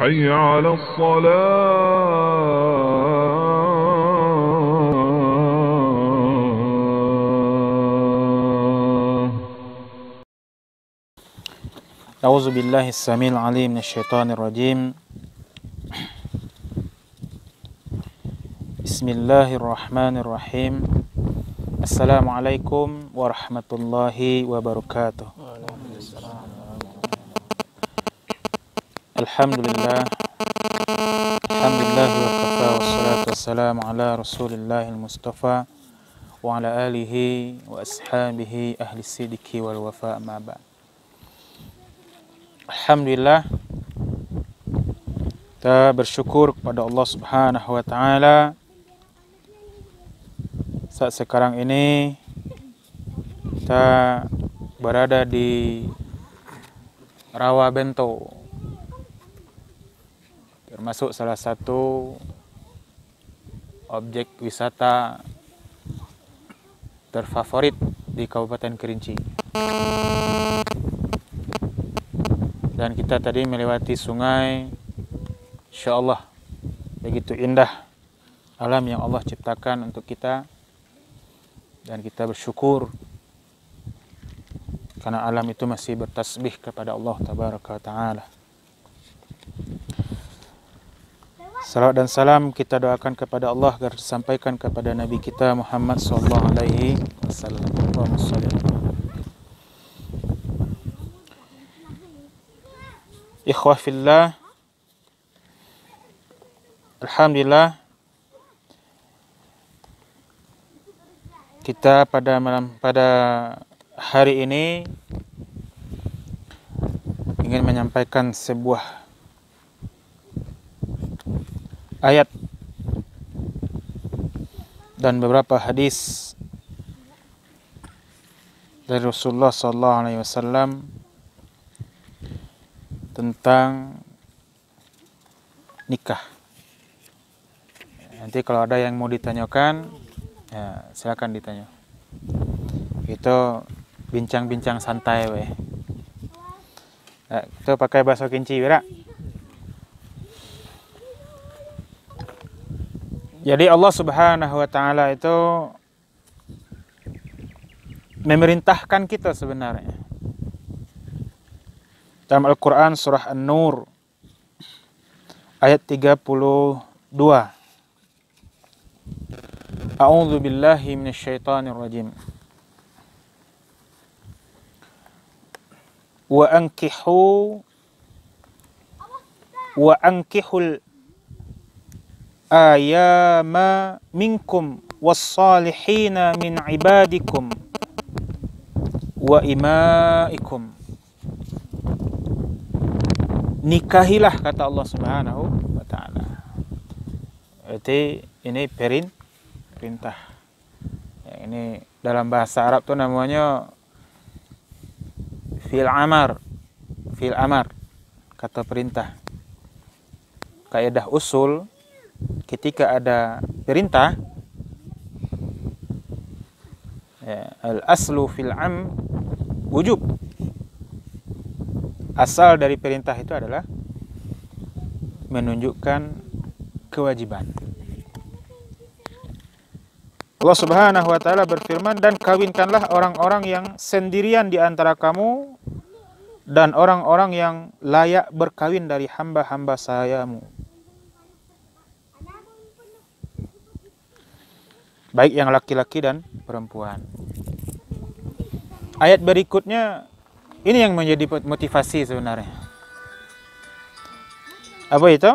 حي على الصلاة. أعوذ بالله السميع العليم من الشيطان الرجيم. بسم الله الرحمن الرحيم. السلام عليكم ورحمة الله وبركاته. Alhamdulillah wa kafa wassalatu wassalamu ala rasulillahil mustafa wa ala alihi wa ashabihi ahli sidiki wal wafa ma ba'd. Alhamdulillah, kita bersyukur kepada Allah Subhanahu wa taala saat sekarang ini kita berada di Rawa Bento, termasuk salah satu objek wisata terfavorit di Kabupaten Kerinci. Dan kita tadi melewati sungai, insya Allah begitu indah alam yang Allah ciptakan untuk kita, dan kita bersyukur karena alam itu masih bertasbih kepada Allah Tabaraka wa Ta'ala. Salawat dan salam kita doakan kepada Allah agar disampaikan kepada Nabi kita Muhammad sallallahu alaihi wasallam. Ikhwah fillah, alhamdulillah kita pada hari ini ingin menyampaikan sebuah ayat dan beberapa hadis dari Rasulullah SAW tentang nikah. Nanti kalau ada yang mau ditanyakan, ya silakan ditanya. Itu bincang-bincang santai weh. Itu pakai bahasa Kinci, Wira. Jadi Allah Subhanahu wa Ta'ala itu memerintahkan kita sebenarnya. Dalam Al-Quran surah An-Nur ayat 32. A'udzu billahi minasyaitonir rajim. Wa ankihul ayama minkum wassalihina min ibadikum wa imaikum. Nikahilah, kata Allah Subhanahu wa Ta'ala. Berarti ini perintah. Ya, ini dalam bahasa Arab tuh namanya fil amar, kata perintah. Kaidah usul, ketika ada perintah, ya, al-aslu fil am wujub. Asal dari perintah itu adalah menunjukkan kewajiban. Allah Subhanahu wa Ta'ala berfirman, dan kawinkanlah orang-orang yang sendirian di antara kamu dan orang-orang yang layak berkawin dari hamba-hamba Sayamu, baik yang laki-laki dan perempuan. Ayat berikutnya ini yang menjadi motivasi sebenarnya. Apa itu?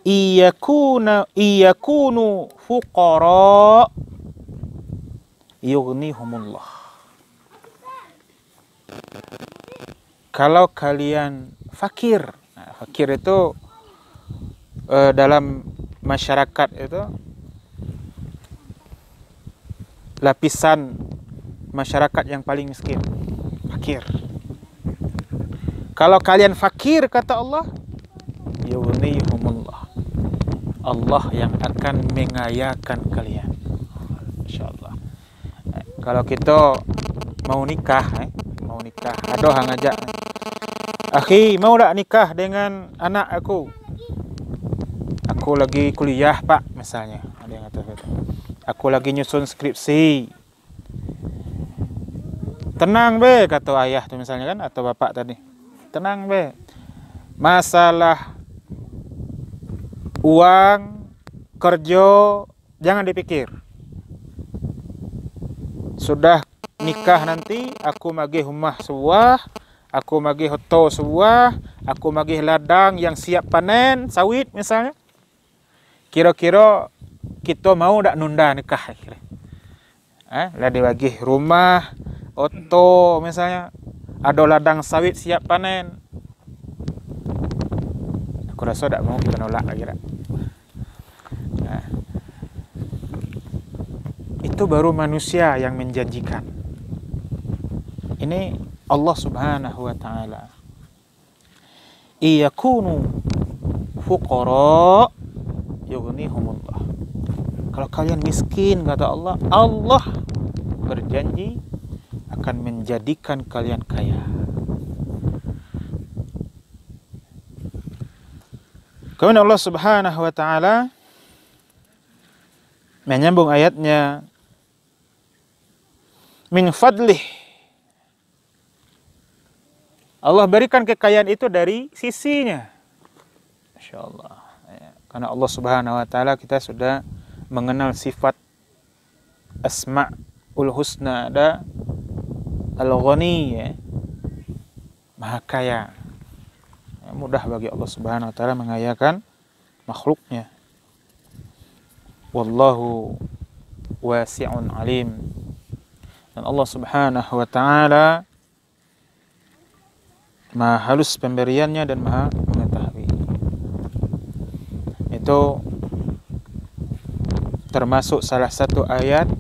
Iyakunu fuqara yughnihumullah. Kalau kalian fakir. Nah, fakir itu dalam masyarakat itu lapisan masyarakat yang paling miskin, fakir. Kalau kalian fakir, kata Allah, yughnihumullah, Allah yang akan mengayakan kalian. Insyaallah. Kalau kita mau nikah, adoh ngajak Akhi, mau tak nikah dengan anak aku? Aku lagi kuliah, Pak, misalnya. Ada yang kata gitu. Aku lagi nyusun skripsi. Tenang be, kata ayah tuh misalnya kan, atau bapak tadi. Tenang be. Masalah uang, kerja, jangan dipikir. Sudah nikah nanti, aku magih rumah sebuah, aku magih hoto sebuah, aku magih ladang yang siap panen, sawit misalnya. Kira-kira kita mau tak nunda nikah? Lah dibagi rumah, oto misalnya, ada ladang sawit siap panen. Aku rasa tak mau kita nolak lagi tak? Itu baru manusia yang menjanjikan. Ini Allah Subhanahu wa taala. Iyakunu fuqara yughnihumullah. Kalau kalian miskin, kata Allah, Allah berjanji akan menjadikan kalian kaya. Kemudian Allah Subhanahu wa taala menyambung ayatnya, min fadlih. Allah berikan kekayaan itu dari sisinya. Masya Allah. Karena Allah Subhanahu wa taala kita sudah mengenal sifat Asma'ul Husna, ada Al-Ghani, ya, Maha Kaya. Mudah bagi Allah Subhanahu wa taala mengayakan makhluknya. Wallahu wasi'un alim. Dan Allah Subhanahu wa taala Maha halus pemberiannya dan Maha mengetahui. Itu termasuk salah satu ayat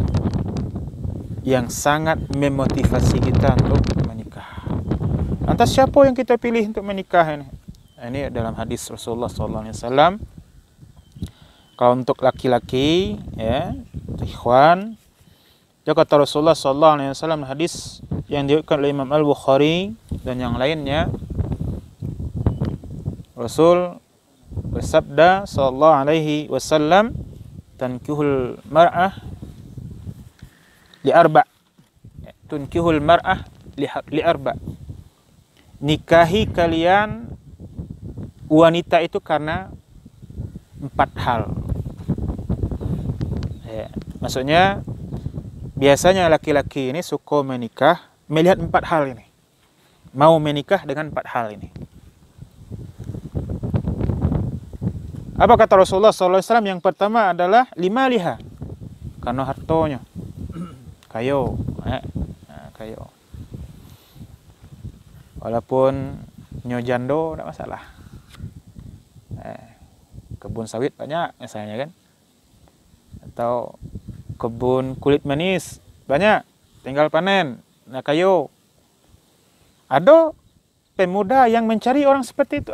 yang sangat memotivasi kita untuk menikah. Lantas siapa yang kita pilih untuk menikah ini? Ini dalam hadis Rasulullah SAW. Kalau untuk laki-laki, ya, ikhwan, ya kata Rasulullah SAW, hadis yang diriwayatkan oleh Imam Al-Bukhari dan yang lainnya, Rasul bersabda sallallahu alaihi wasallam, tankihul mar'ah li arba', tunkihul mar'ah li arba'. Nikahi kalian wanita itu karena 4 hal. Ya, maksudnya biasanya laki-laki ini suka menikah melihat 4 hal ini. Mau menikah dengan 4 hal ini. Apa kata Rasulullah SAW? Yang pertama adalah lima liha, karena hartonya. Kayo, kayo. Walaupun nyojando tidak masalah. Kebun sawit banyak misalnya kan, atau kebun kulit manis banyak, tinggal panen. Nah kayo. Ada pemuda yang mencari orang seperti itu,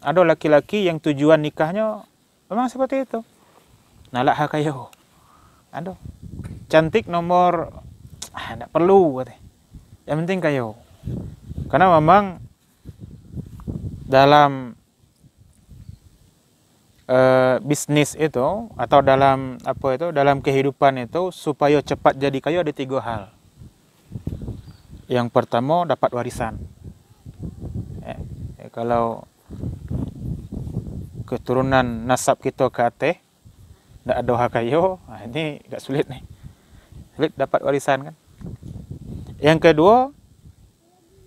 ada laki-laki yang tujuan nikahnya memang seperti itu. Nalak ha kayo. Ada. Cantik nomor enggak perlu katanya. Yang penting kayo. Karena memang dalam bisnis itu, atau dalam dalam kehidupan itu, supaya cepat jadi kaya ada 3 hal. Yang pertama, dapat warisan. Kalau keturunan nasab kita ke atas, tidak ada hak kayo, ini agak sulit nih. Sulit dapat warisan kan. Yang kedua,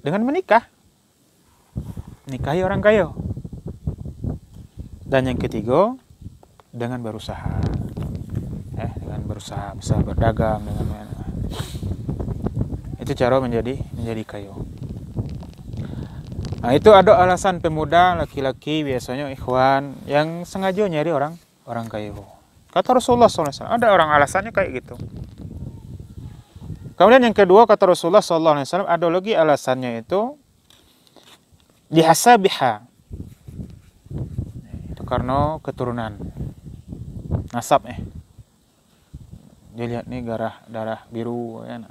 dengan menikah. Nikahi orang kaya. Dan yang ketiga, dengan berusaha. Dengan berusaha, bisa berdagang, dengan itu cara menjadi kaya. Nah, itu ada alasan pemuda laki-laki biasanya ikhwan yang sengaja nyari orang kaya. Kata Rasulullah SAW, ada orang alasannya kayak gitu. Kemudian yang kedua, kata Rasulullah SAW, ada lagi alasannya itu lihasabiha, itu karena keturunan, nasab. Dia lihat nih darah biru kan.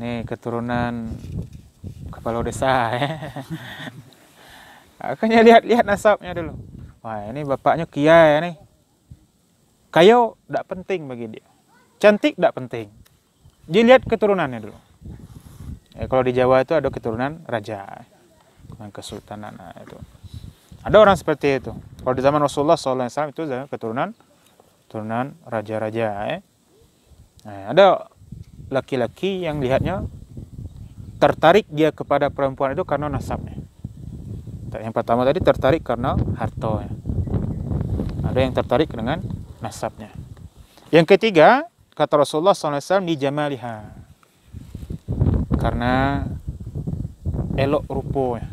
Ini keturunan kepala desa. Makanya lihat nasabnya dulu. Wah, ini bapaknya kiai nih. Kayo tidak penting bagi dia. Cantik tidak penting. Dia lihat keturunannya dulu. Kalau di Jawa itu ada keturunan raja, kesultanan itu. Ada orang seperti itu. Kalau di zaman Rasulullah SAW itu keturunan raja-raja. Ada laki-laki yang lihatnya tertarik dia kepada perempuan itu karena nasabnya. Yang pertama tadi tertarik karena hartanya. Ada yang tertarik dengan nasabnya. Yang ketiga, kata Rasulullah SAW, di jamaliha, karena elok rupanya,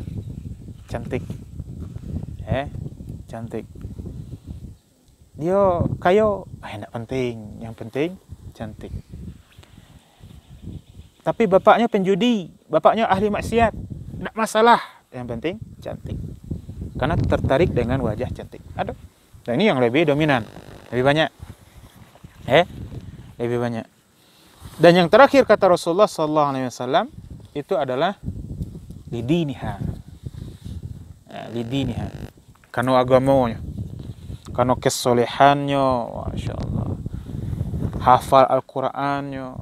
cantik. Cantik. Dia kayo, tidak penting. Yang penting cantik. Tapi bapaknya penjudi, bapaknya ahli maksiat, tidak masalah. Yang penting cantik. Karena tertarik dengan wajah cantik. Ada. Dan ini yang lebih dominan, lebih banyak. Lebih banyak. Dan yang terakhir kata Rasulullah SAW itu adalah lidiniha. Lidiniha. Karena agamanya, karena kesolehannya, Masya Allah, hafal Al-Qurannya,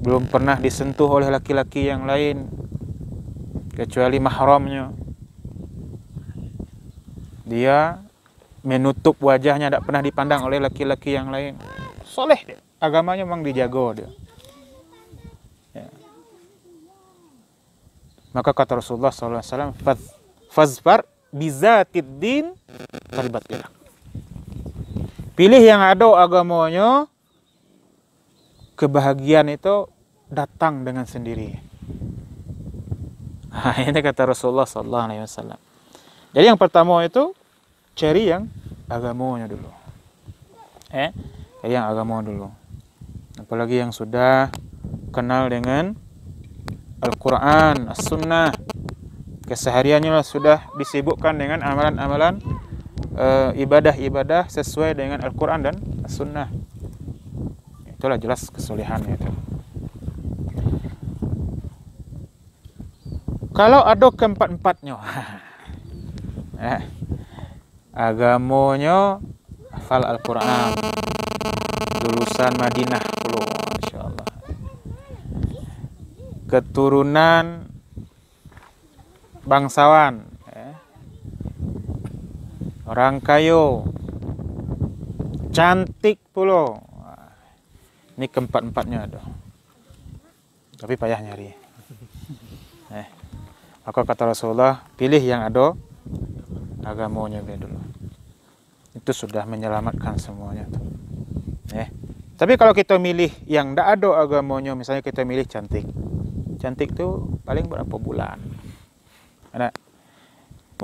belum pernah disentuh oleh laki-laki yang lain kecuali mahramnya. Dia menutup wajahnya, tidak pernah dipandang oleh laki-laki yang lain. Soleh dia, agamanya memang dijaga dia. Maka kata Rasulullah SAW, fazfar bizatid din taribat yadak. Pilih yang ada agamanya, kebahagiaan itu datang dengan sendiri. Ini kata Rasulullah SAW. Jadi yang pertama itu cari yang agamanya dulu. Yang agama dulu. Apalagi yang sudah kenal dengan Al-Quran, As-Sunnah, kesehariannya sudah disibukkan dengan amalan-amalan ibadah-ibadah sesuai dengan Al-Quran dan As-Sunnah. Itulah jelas kesolehannya itu. Kalau ada keempat-empatnya, agamanya hafal Al-Quran, lulusan Madinah puluh, Masya Allah, keturunan bangsawan, orang kayo, cantik puluh. Ini keempat-empatnya ada, tapi payah nyari. Maka kata Rasulullah, pilih yang ada agamanya dulu. Itu sudah menyelamatkan semuanya. Tapi kalau kita milih yang tidak ada agamanya, misalnya kita milih cantik. Cantik itu paling berapa bulan?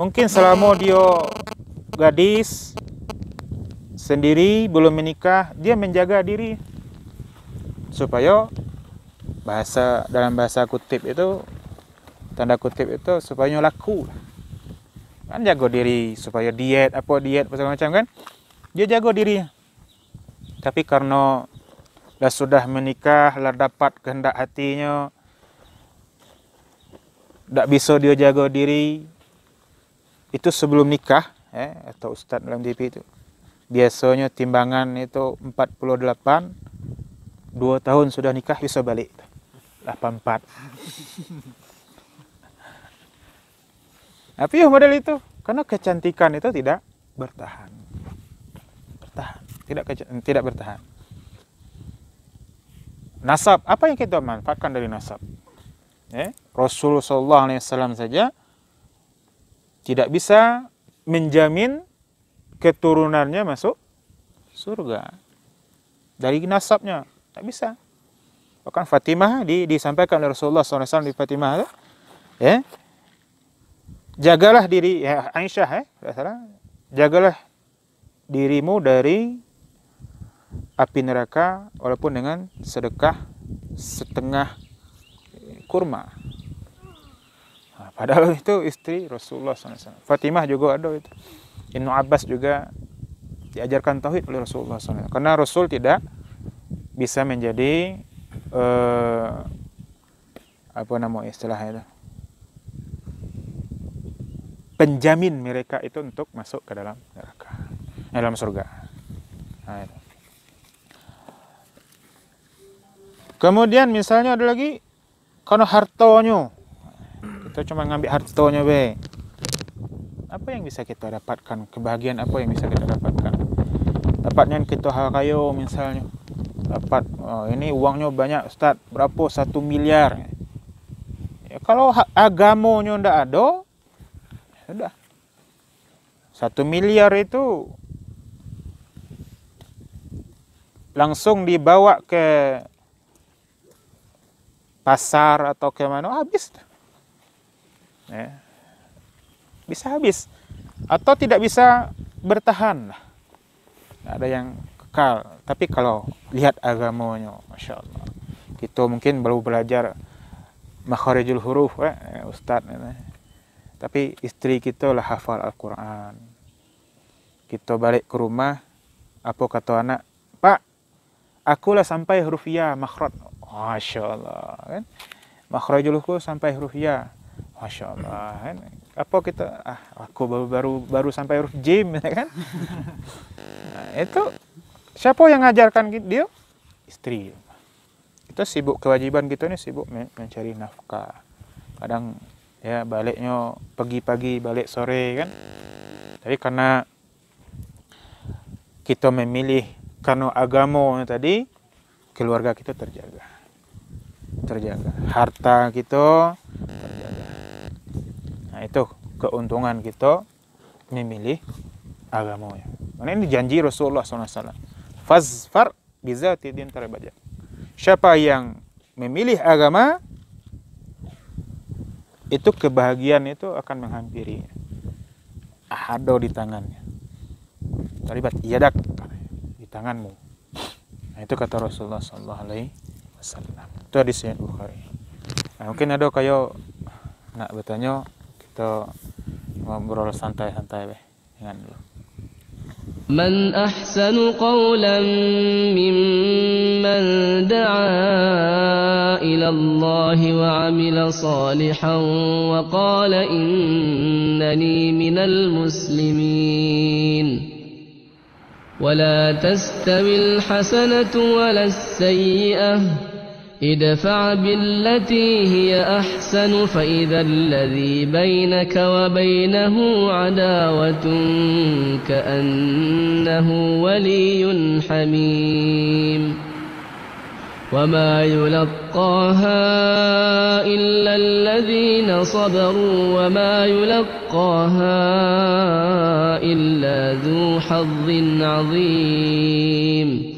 Mungkin selama dia gadis sendiri, belum menikah, dia menjaga diri supaya dalam bahasa kutip itu, tanda kutip itu, supaya laku. Kan jaga diri supaya diet segala macam kan, dia jaga diri. Tapi karena sudah menikah, dapat kehendak hatinya, tidak bisa dia jaga diri. Itu sebelum nikah, atau ustaz dalam DP itu biasanya timbangan itu 48, 2 tahun sudah nikah bisa balik 84. Tapi model itu, karena kecantikan itu tidak bertahan. Tidak bertahan. Nasab, apa yang kita manfaatkan dari nasab? Rasulullah SAW saja tidak bisa menjamin keturunannya masuk surga dari nasabnya, tak bisa. Bahkan Fatimah disampaikan oleh Rasulullah SAW di Fatimah, jagalah diri, Aisyah, jagalah dirimu dari api neraka walaupun dengan sedekah setengah kurma. Padahal itu istri Rasulullah SAW. Fatimah juga ada itu. Ibnu Abbas juga diajarkan tauhid oleh Rasulullah SAW. Karena Rasul tidak bisa menjadi apa nama istilahnya itu, penjamin mereka itu untuk masuk ke dalam neraka, dalam surga. Nah, itu. Kemudian misalnya ada lagi, kalau hartanya, kita cuma ngambil hartanya be, apa yang bisa kita dapatkan, kebahagiaan apa yang bisa kita dapatkan? Dapatnya kita hakayo misalnya, dapat ini uangnya banyak Ustaz, berapa, 1 miliar. Ya, kalau agamanya ndak ada, sudah 1 miliar itu langsung dibawa ke pasar atau ke mana, habis. Ya. Bisa habis. Atau tidak bisa bertahan. Ada yang kekal. Tapi kalau lihat agamanya, Masya Allah. Kita mungkin baru belajar makharijul huruf, Ustaz. Tapi istri kita lah hafal Al-Quran. Kita balik ke rumah, apa kata anak? Pak, akulah sampai huruf ya, makhraj. Masya Allah. Kan? Makharijul huruf sampai huruf ya. Masya Allah. Kan? Apa kita, aku baru sampai huruf jim, kan? Nah, itu siapa yang ngajarkan dia? Istri. Kita sibuk, kewajiban kita ini sibuk mencari nafkah. Kadang ya baliknya pagi-pagi, balik sore, kan? Tapi karena kita memilih karena agama tadi, keluarga kita terjaga. Harta kita terjaga. Nah, itu keuntungan kita memilih agamanya. Karena ini janji Rasulullah SAW. Fazfar bizati din tarbaja. Siapa yang memilih agama, itu kebahagiaan itu akan menghampirinya. Ada di tangannya. Taribat yadak, di tanganmu. Nah, itu kata Rasulullah SAW. Itu hadis Sahih Bukhari. Nah, mungkin ada kayak nak bertanya, kita ngobrol santai-santai dengan dulu. Man ahsanu qawlan mimman da'a ila Allah wa 'amila salihan wa qala innani minal muslimin. ولا تستوي الحسنة ولا السيئة ادفع بالتي هي أحسن فإذا الذي بينك وبينه عداوة كأنه ولي حميم وما يلقاها إلا الذين صبروا وما يلقاها إلا ذو حظ عظيم